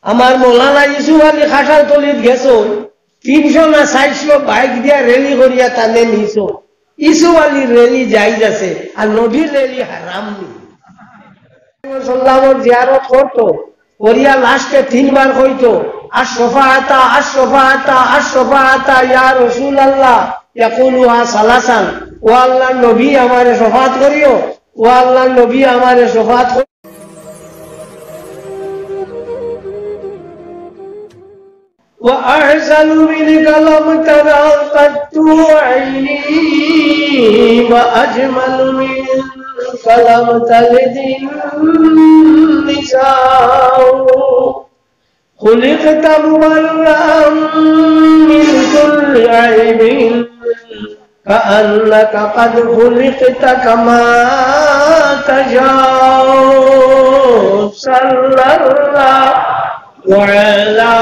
আমার মৌলানা ইউসুফ আলী খাটার তলিত গেছো 300 না 400 বাইক দিয়া রেলি করিয়া তানে নিছো ইউসুফ আলীর রেলি জায়েজ আছে আর নবীর রেলি হারাম নি সাল্লাল্লাহু জিয়ারত করতো করিয়া লাস্টে 3 বার কইতো আশ-শাফাআতা আশ-শাফাআতা আশ-শাফাআতা ইয়া রাসূলুল্লাহ ইয়াকুলুহা সালাসান ও আল্লাহর নবী আমারে শাফাত করিও ও আল্লাহর নবী আমারে শাফাত وأحسن منك لم ترى قط عيني وأجمل منك لم تلد النساء خلقت مبرأ من كل عيب كأنك قد خلقت كما تشاء صلى الله وعلى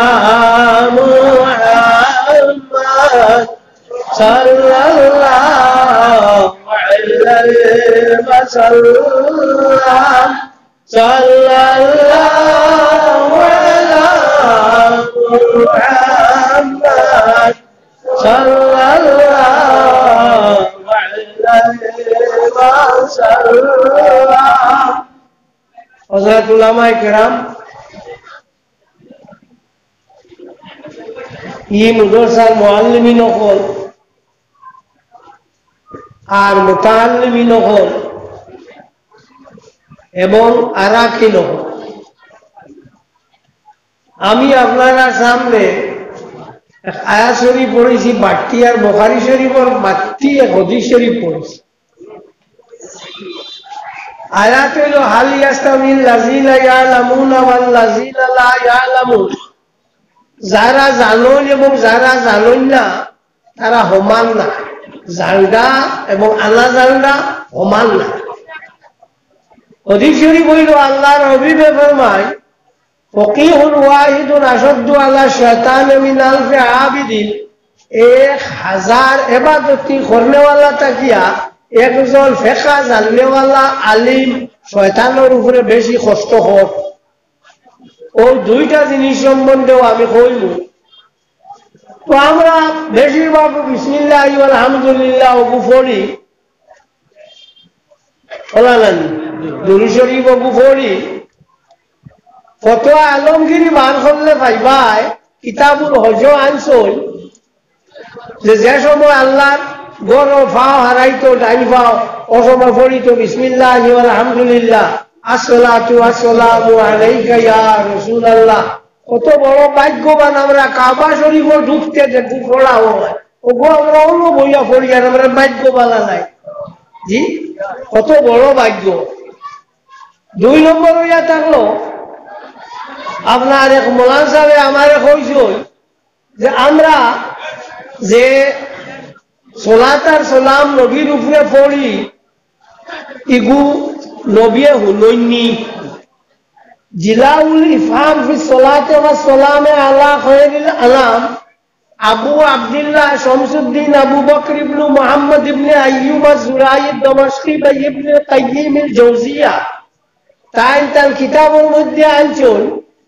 محمد صلى الله عليه وسلم صلى الله على محمد صلى الله عليه وسلم حضرات علماء کرام ये मुदरसार मुअल्लिमीन हल और मुताल्लिमीन हल एवं आराकिन हल आमी आपनारा सामने एक आयात शरीफ पढ़ेছি बाट्टी और बुखारी शरीफ और बाट्टी एक हदीस शरीफ पढ़ेছি आयात হলো হাল ইয়াস্তামিল লাযিনা ইয়ালামুনা ওয়াল লাযিনা লা ইয়ালামুন যারা জানেন এবং যারা জানেন না তারা সমান না জানদা এবং আনা জানদা সমান না হাদিস শরীফ হইল আল্লাহর হাবিবে ফরমায় ফকিহুন ওয়াহিদুন আশাদ্দু আলা শায়তান মিন আলফি আবিদিন 1000 ইবাদতি করনেওয়ালা তাকিয়া একজন ফিকহ জাননেওয়ালা আলিম শয়তানের উপরে বেশি কষ্ট হয় ও দুইটা জিনিস সম্বন্ধেও আমি কইব তো আমরা বেশিরভাগ বিসমিল্লাহি ওয়াল হামদুলিল্লাহ ওগু পড়ি ওলালান দুরূদ শরীফ ওগু পড়ি ফতোয়া আলমগীরি বার করলে পাইবাই কিতাবুল হজ আনছই যে সময় আল্লাহ গর ফাও হারাইতো ডাইন ফাও ও সময় পড়িতো বিসমিল্লাহি ওয়াল হামদুলিল্লাহ আসসালাতু ওয়াসসালামু আলাইকা ইয়া রাসূলুল্লাহ কত বড় ভাগ্যবান আমরা কাবা শরীফে ঢুকতে দেখি পড়া হয় ওগো আমরা অন্য বইয়া পড়ি আর আমরা ভাগ্যবান নাই জি কত বড় ভাগ্য দুই নম্বর হইয়া থাকলো আপনার এক মোলান সাহেব আমারে কইছো যে আমরা যে সালাত আর সালাম নবীর উপরে পড়ি ইগু নবিয়ে হুনইনি জিলাউল ইফহাম ফি সালাতে ওয়া সালামে আলা খায়রিল আলাম আবু আব্দুল্লাহ শামসুদ্দিন আবু বকর ইবনে মুহাম্মদ ইবনে আইয়ুব আজ-জুরাই দামাশকি বা ইবনে কাইয়িম আল-জাওজিয়া তার কিতাবের মধ্যে আনছেন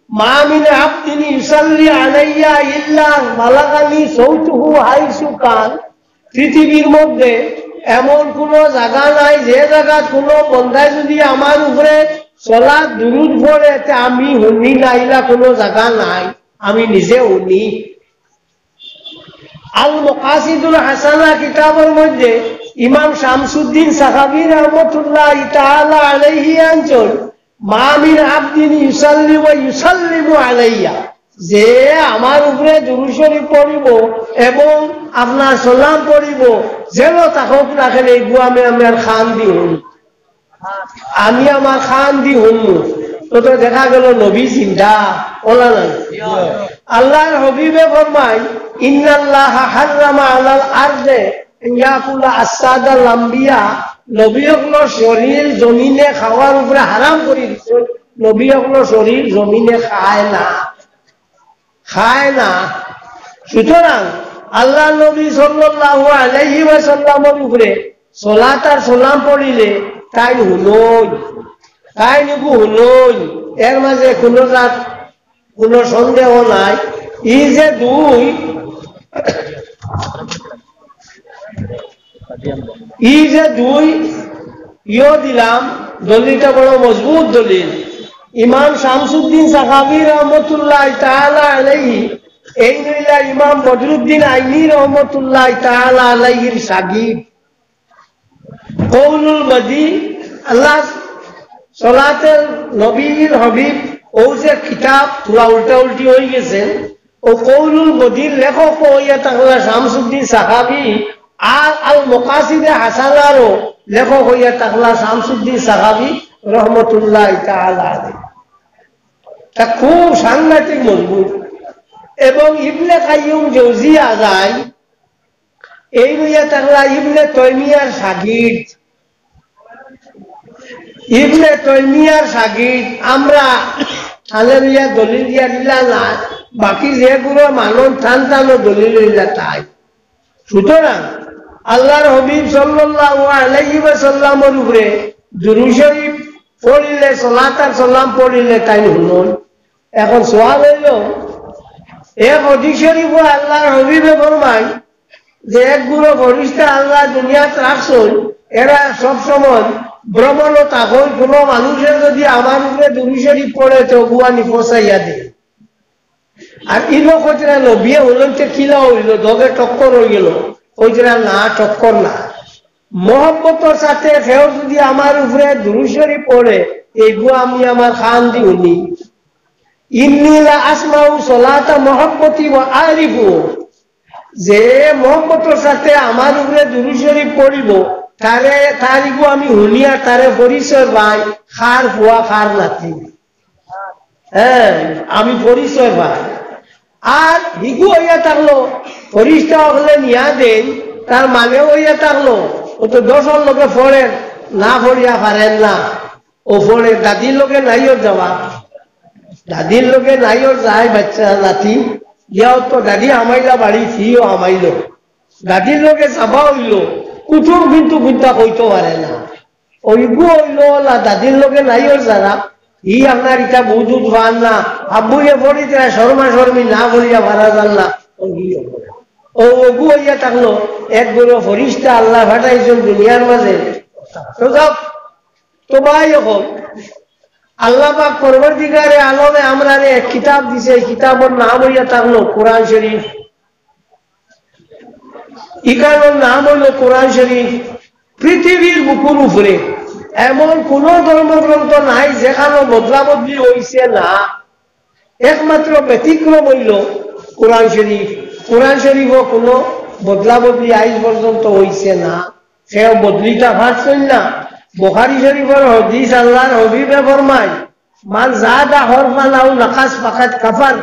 মা মিন আবদিন ইউসাল্লি আলাইয়া ইল্লা বালাগানি সাউতুহু হাইসু কান পৃথিবীর মধ্যে এমন কোন জায়গা নাই যে জায়গা কোন বন্দায় যদি আমার উপরে সালাত দুরূদ পড়ে তে আমি শুনি নাইলা কোন জায়গা নাই আমি নিজে শুনি আল মাকাসিদুল হাসানা কিতাবের মধ্যে ইমাম শামসুদ্দিন সাহাবী রাহমাতুল্লাহি তাআলা আলাইহি আনছেন মা মিন আবদিন ইউসাল্লি ওয়া ইউসাল্লিমু আলাইয়া যে আমার উপরে দুরূদ শরীফ পড়িব এবং আপনার সালাম পড়িব যেন তাকক না খেলে আমি আমার খান দি হন আমি আমার খান দি হন তো দেখা গেল নবী চিন্তা ওলা নাই আল্লাহর হাবিবে ফরমায় ইন্নাল্লাহা হারামা আলাল আরদে ইয়াকুলা আসাদাল আম্বিয়া নবীগুলোর শরীর জমিনে খাওয়ার উপরে হারাম করে দিছে নবীগুলোর শরীর জমিনে খায় না সুতরাং আল্লাহ নবী সাল্লাল্লাহু আলাইহি ওয়াসাল্লামের উপরে সালাত আর সালাম পড়িলে তাই হুনই এর মাঝে কোন রাত কোনো সন্দেহ নাই। ই যে দুই ইও দিলাম, দলিলটা বড় মজবুত দলিল। ইমাম শামসুদ্দিন সাখাবী রহমতুল্লাহ তাআলা আলাইহি এই নইলা ইমাম বদরুদ্দিন আইনি রহমতুল্লাহ তাআলা আলাইহির শাগির্দ। কৌলুল বদী আল্লাহ সলাতের নবীর হবিব ও যে কিতাব পুরা উল্টা উল্টি হয়ে গেছে, ও কৌলুল বদীর লেখক হইয়া থাকলা শামসুদ্দিন সাখাবী, আর আল মকাসিদে হাসানারও লেখক হইয়া থাকলা শামসুদ্দিন সাখাবী রহমতুল্লাহ তাআলা আলাইহি। তা খুব সাংঘাতিক মজবুত। এবং ইবনে কাইয়ুম জৌজিয়া যায় এই হইয়া থাকলা ইবনে তাইমিয়ার শাগির্দ। ইবনে তাইমিয়ার শাগির্দ আমরা হালেলুয়া দলিল দিয়া দিলা না, বাকি যেগুলো মানব টান টানো দলিল হইলা তাই। সুতরাং আল্লাহর হাবিব সাল্লাল্লাহু আলাইহি ওয়াসাল্লামের উপরে দুরূদ শরীফ পড়িলে, সালাত আর সালাম পড়িলে তাই শুনুন। এখন সওয়াল হইল, এক হাদিস শরীফ আল্লাহর হাবিবে ফরমায় যে একগুলো ফেরেশতা আল্লাহ দুনিয়াত রাখছেন, এরা সবসময় ভ্রমণও তখন কোনো মানুষের যদি আমার উপরে দুরূদ শরীফ পড়ে তো গুয়ানি পৌঁছাইয়া দেয়। আর ইনো কইরা নবিয়ে হলেন তো কিলা হইল, দগে টক্কর হয়ে গেল। কইরা না, টক্কর না, মহব্বতের সাথে কেউ যদি আমার উপরে দুরূদ শরীফ পড়ে এইগুলো আমি আমার খান দিউনি। ইন্নী লা আসমাউ সলাতা মুহাব্বতি ওয়া আরিফু, যে মহব্বতের সাথে আমার উপরে দুরূদ শরীফ পড়িব তারিগু আমি হুনিয়া তারে পরিচয় পাই, খার ফুয়া খার নাতি। হ্যাঁ, আমি পরিচয় পাই। আর হিগু হইয়া থাকলো ফরিস্তা হলে নিয়া দেন, তার মানেও হইয়া থাকলো ও তো 10 লোকে ফোড়েন না, ফড়িয়া পারেন না, ও ফোড়ে দাদির লোকে নাইও যাওয়া, দাদির লোকে নাইও যায় বাচ্চা নাতি ইয়াও তো দাদি আমাইলা বাড়ি থিও আমাইল, দাদির লোকে চাপা হইল কুটুম কিন্তু গুন্তা কইতে পারে না। ওইগু হইল না দাদির লোকে নাইও যারা ই আপনার ইটা বুঝুত পান না, আব্বুয়ে পড়ি শর্মা শর্মি না বলিয়া ভাড়া যান না। ও ওগু হইয়া থাকলো একগুলো ফরিস্তা আল্লাহ ফাটাইছেন দুনিয়ার মাঝে। তো ভাই এখন আল্লাহ পাক পরবর্তীকারে আলমে আমরা এক কিতাব দিছে, কিতাবের নাম হইয়া থাকলো কোরআন শরীফ। ইকানোর নাম হইল কোরআন শরীফ। পৃথিবীর বুকুর উপরে এমন কোন ধর্মগ্রন্থ নাই যেখানে বদলা বদলি হইছে না, একমাত্র ব্যতিক্রম হইল কোরআন শরীফ। কোরআন শরীফও কোনো বদলা বদলি আইজ পর্যন্ত হইছে না, সেও বদলিটা পারছেন না। বুখারী শরীফের হাদিস আল্লাহর হাবিবে ফরমায়, মান জাদা হরফান আও নাকাস ফাকাত কাফার,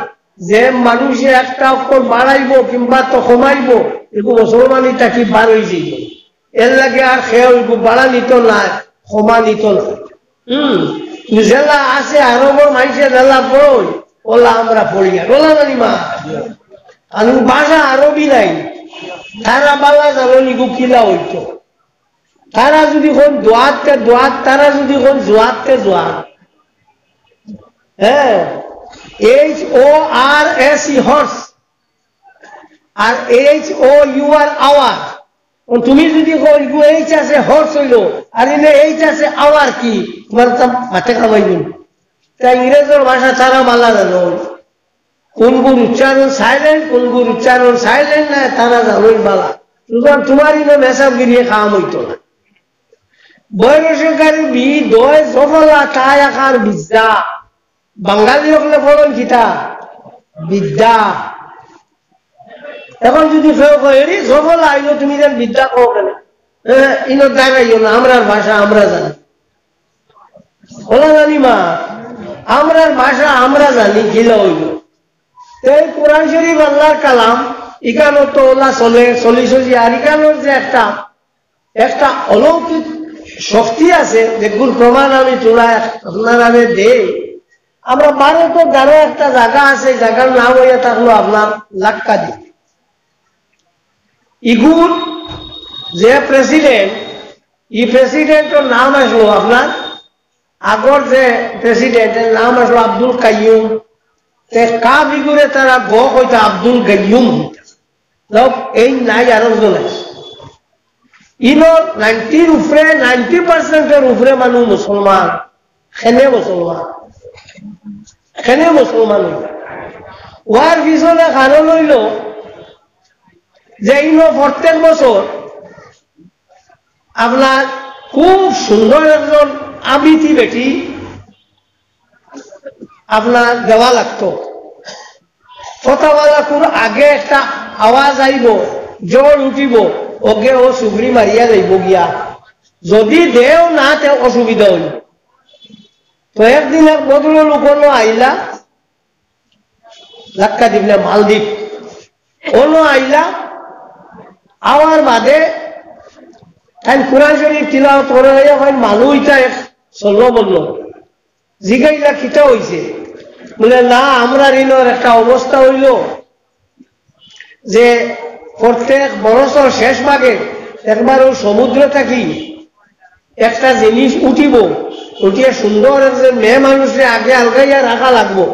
যে মানুষে একটা অক্ষর বাড়াইব কিংবা তো কমাইব এগু মুসলমানি তাকি বার হয়ে যাইব। এর লাগে আর খেয়ে বাড়া নিত না, ক্ষমা নিত না। জেলা আছে আরবর মাইসে জেলা পড়ই ওলা আমরা পড়ি আর ওলা জানি মা আমি ভাষা আরবি নাই, তারা বাংলা জানো নিগু কিলা হইতো। তারা যদি কোন দোয়াতকে দোয়াত, তারা যদি কোন জোয়াতকে জোয়াত। হ্যাঁ, HORSE হর্স আর HOUR আওয়ার। তুমি যদি এইচ আছে হর্স হইল আর এনে এইচ আছে আওয়ার, কি তোমার হাতে খাওয়াইবেন। তাই ইংরেজের ভাষা তারা মালা জানো, কোনগুর উচ্চারণ সাইলেন্ট কোনগুর উচ্চারণ সাইলেন্ট না তারা জানোই বালা। সুতরাং তোমার ইনো মেসাব গিরিয়ে খাওয়া হইতো না। বয়সকারী বি দয় জফলা তাই আকার বিদ্যা, বাঙালি হলে ফলন কিতা বিদ্যা। এখন যদি কেউ কই সফল আইলো তুমি যেন বিদ্যা কো কেন, ইনো দেখাইও না, আমরার ভাষা আমরা জানি। ওলা জানি মা, আমরার ভাষা আমরা জানি, গিলা হইল। এই কোরআন শরীফ আল্লাহর কালাম, ইকানো তো ওলা চলে চলি আর ইকানোর যে একটা অলৌকিক শক্তি আছে, যেগুলো প্রমাণ আমি তোলা আপনার আমি দেই। আমরা ভারত গারো একটা জায়গা আছে, জায়গার নাম হইয়া থাকলো আপনার লাক্কাদি। ইগুর যে প্রেসিডেন্ট, এই প্রেসিডেন্টের নাম আসলো আপনার, আগর যে প্রেসিডেন্টের নাম আসলো আব্দুল কাইয়ুম। কা বিগুরে তারা গ কইতা আব্দুল গাইয়ুম লোক এই নাই আরো জন আছে ইনোর 90 উপরে 90% উপরে মানুষ মুসলমান খেনে মুসলমান ওয়ার পিছনে কারণ হইল যে ইনো প্রত্যেক বছর আপনার খুব সুন্দর একজন আবৃত্তি বেটি আপনার দেওয়া লাগতো কথাবালা খুব আগে একটা আওয়াজ আইব জ্বর উঠিব ওকে ও সুগড়ি মারিয়া যাইব গিয়া যদি দেও না তেও অসুবিধা হইল তো একদিন এক বদল লোকনো আইলা ধাক্কা দিবলে মালদ্বীপ ono আইলা আওয়ার বাদে তাই কোরআন শরীফ তিলাওয়াত করে হয় মানুষ ইটা চললো বললো জিগাইলা খিতা হইছে বলে না আমরা ঋণের একটা অবস্থা হইল যে প্রত্যেক বরসর শেষ ভাগে একবার ও সমুদ্র থাকি একটা জিনিস উঠিব উঠিয়ে সুন্দর একজন মেয়ে মানুষে আগে আলগাইয়া রাখা লাগবো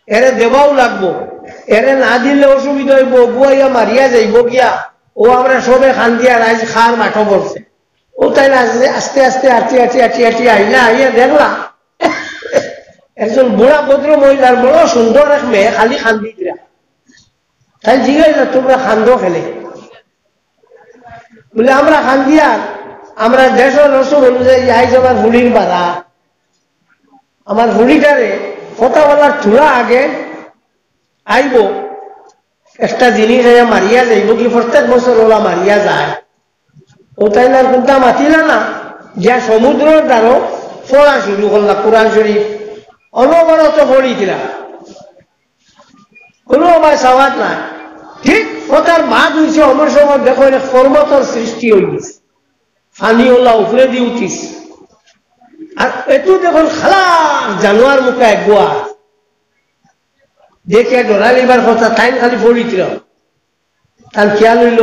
এরে দেবাও লাগবো এরে না দিলে অসুবিধা হইব গুয়াইয়া মারিয়া যাইব গিয়া ও আমরা সবে খান দিয়া রাইজ খার মাঠো পড়ছে ও তাই আস্তে আস্তে আটি আইলা আইয়া দেখলা একজন বুড়া ভদ্র মহিলার বড় সুন্দর এক মেয়ে খালি খান্দি দিরা তাই জিগাইলা তোমরা খান্দো খেলে বলে আমরা খান্দিয়া আমরা দেশের রসুল অনুযায়ী আইজ আমার হুড়ির বাড়া আমার হুড়িটারে কথা বলার চূড়া আগে আইব একটা জিনিস মারিয়া যাইব কি প্রত্যেক বছর ওরা মারিয়া যায় ও তাই না কোনটা মাতিলা না যা সমুদ্রের দ্বারও পড়া শুরু করলা কোরআন শরীফ অনবরত পড়ি দিলা কোনো আমার সাবাদ নাই ঠিক কথার বাদ হয়েছে অমর সময় দেখো পর্বতর সৃষ্টি হয়ে গেছে ফানি ওলা উপরে দিয়ে উঠিস আর একটু দেখুন খালা জানোয়ার মুখে গোয়া দেখে ডরালিবার কথা তাই খালি পড়িছিল তার খেয়াল হইল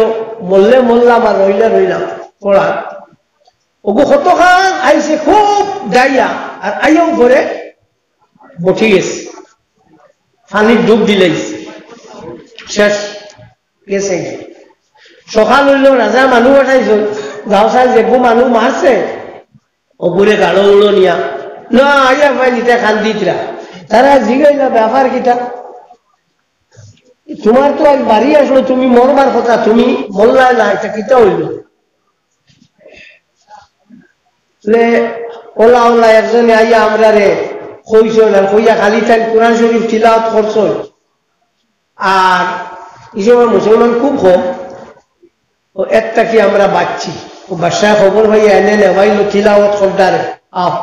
মরলে মরলাম আর রইলাম পড়া ওগো কতখান আইসে খুব দাইয়া আর আইয়াও করে বঠি গেছে পানির ডুব দিলাইছে শেষ গেছে সকাল হইল রাজা মানুষ পাঠাইছ গাঁও সাল যেগু মানুষ মারছে ওপরে গাড়ো উড়ো নিয়া না আইয়া ভাই নিতে খান দিতরা তারা জিগাইলা ব্যাপার কিটা তোমার তো আজ বাড়ি আসলো তুমি মরবার কথা তুমি মরলা না এটা কিটা হইল ওলা ওলা একজনে আইয়া আমরা রে কইসল আর কইয়া খালি তাই কোরআন শরীফ তিলাওয়াত করছল আর এই সময় মুসলমান খুব কম ও একটা কি আমরা বাচ্ছি ও বাসায় খবর ভাইয়া এনে নেওয়াইলো তিলাওয়াত করদারে আহ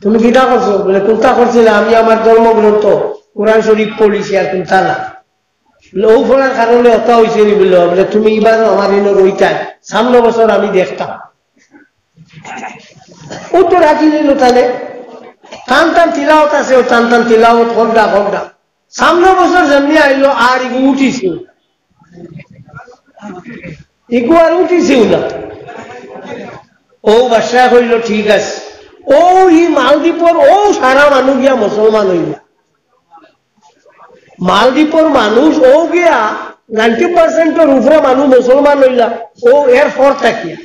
তুমি কিটা করছো বলে কোনটা করছিলে আমি আমার ধর্মগ্রন্থ কোরআন শরীফ পড়িছি আর কোনটা না ও পড়ার কারণে অতা হয়েছে নি বলে তুমি এবার আমার এনে রইতাই সামনে বছর আমি দেখতাম ও তো রাখি দিল তাহলে টান টান তিলাওয়াত আছে ও টান টান তিলাওয়াত করডা সামনে বছর যেমনি আইলো আর ইগু উঠিছি ইগু আর উঠিছিও না ও বাসা কইল ঠিক আছে ও ই মালদ্বীপর ও সারা মানুষ গিয়া মুসলমান হইলা মালদ্বীপর মানুষ ও গিয়া 90% উপরে মানুষ মুসলমান হইলা ও এর ফর থাকিয়া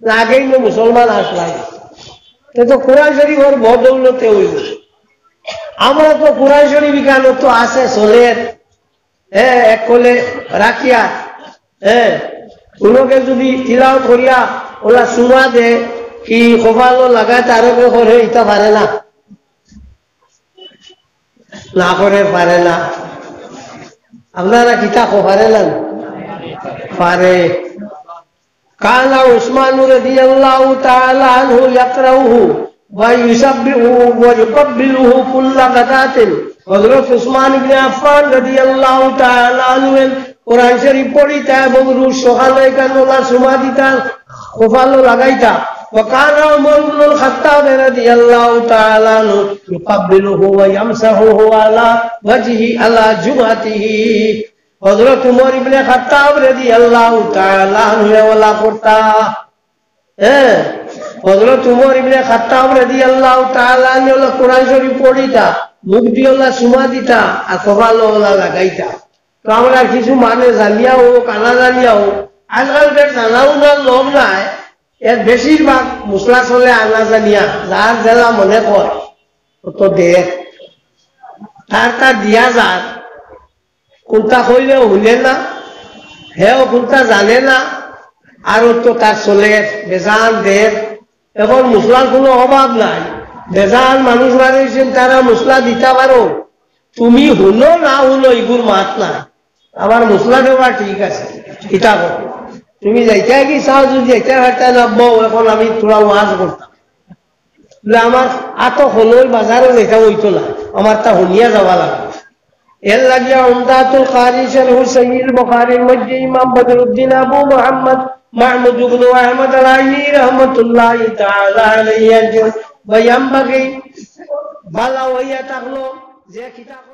আগেই মুসলমান আসলাই তো কোরআন শরীফ ওর বদৌলতে হইল আমরা তো কোরআন শরীফ কেন তো আছে চলের হ্যাঁ এক কোলে রাখিয়া হ্যাঁ কোনোকে যদি তিলাওয়াত করিয়া ওলা চুমা দে কি কপালো লাগায় তারও করে ইটা পারে না না করে পারে না আপনারা কিতা পারে না পারে كان عثمان رضي الله تعالى عنه يقرأه ويسبحه ويقبله كل غداة حضرت عثمان بن عفان رضي الله تعالى عنه কোরআন শরীফ পড়িতা এবং রোজ সকালে কানোলা সুমা দিতা কপালো লাগাইতা وكان عمر بن الخطاب رضي الله تعالى عنه يقبله ويمسحه على وجهه على جبهته হযরত উমর ইবনে খাত্তাব রাদিয়াল্লাহু তাআলা আনহু ওয়ালা করতা হযরত উমর ইবনে খাত্তাব রাদিয়াল্লাহু তাআলা আনহু কোরআন শরীফ পড়িতা মুখ দিওলা চুমা দিতা আর কপালওয়ালা লাগাইতা। তো আমরা কিছু মানে জানিয়া হোক আনা জানিয়া হোক আজকালকার জানাও না লোক নাই, এর বেশিরভাগ মশলা চলে আনা জানিয়া যার জেলা মনে কর তো দেখ তার দিয়া যার কোনটা কইলেও শুনে না, হেও কোনটা জানে না, আর তো তার চলে বেজান দেহ। এখন মশলার কোনো অভাব নাই, বেজান মানুষ বানিয়েছেন তারা মশলা দিতে পারো, তুমি শুনো না শুনো এগুর মাত না, আমার মশলা দেওয়া ঠিক আছে এটা করো, তুমি যাইতে কি চাও যদি যাইতে পারতে নাবো, এখন আমি তোরা ওয়াজ করতাম আমার আত হলোর বাজারও যেটা হইতো না, আমার তা শুনিয়া যাওয়া লাগবে। এর লাগিয়া উমদাতুল কারি শারহু সহিহ বুখারীর মধ্যে ইমাম বদরুদ্দিন আবু মুহাম্মদ মাহমুদ ইবনে আহমদ আলাইহি রাহমাতুল্লাহি তাআলা আলাইহি বয়ান বাকি ভালো হইয়া থাকলো যে কিতাব